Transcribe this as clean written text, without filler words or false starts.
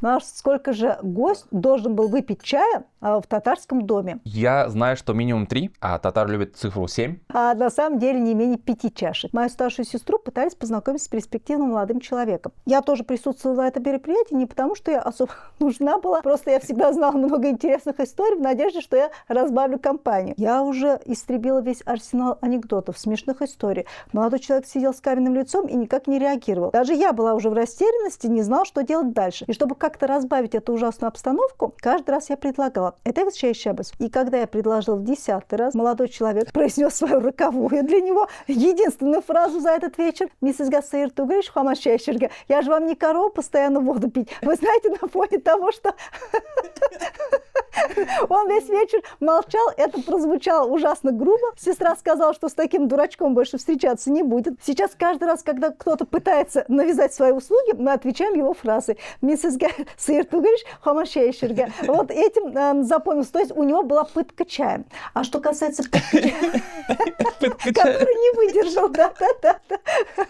Ну а сколько же гость должен был выпить чая в татарском доме? Я знаю, что минимум 3, а татар любит цифру 7. А на самом деле не менее 5 чашек. Мою старшую сестру пытались познакомить с перспективным молодым человеком. Я тоже присутствовала на этом мероприятии не потому, что я особо нужна была, просто я всегда знала много интересных историй в надежде, что я разбавлю компанию. Я уже истребила весь арсенал анекдотов, смешных историй. Молодой человек сидел с каменным лицом и никак не реагировал. Даже я была уже в растерянности, не знала, что делать дальше. И чтобы как-то разбавить эту ужасную обстановку, каждый раз я предлагала: это чай шабас. И когда я предложила в 10-й раз, молодой человек произнес свою роковую для него единственную фразу за этот вечер: «Миссис Гассейр, ты говоришь, хамашайшерга, я же вам не корова постоянно воду пить». Вы знаете, на фоне того, что он весь вечер молчал, это прозвучало ужасно грубо. Сестра сказала, что с таким дурачком больше встречаться не будет. Сейчас каждый раз, когда кто-то пытается навязать свои услуги, мы отвечаем его фразой: «Миссис Гассейр, ты говоришь, хамашайшерга». Вот этим запомнился. То есть у него была пытка чаем. А что касается пытки чаем, который не выдержал, да.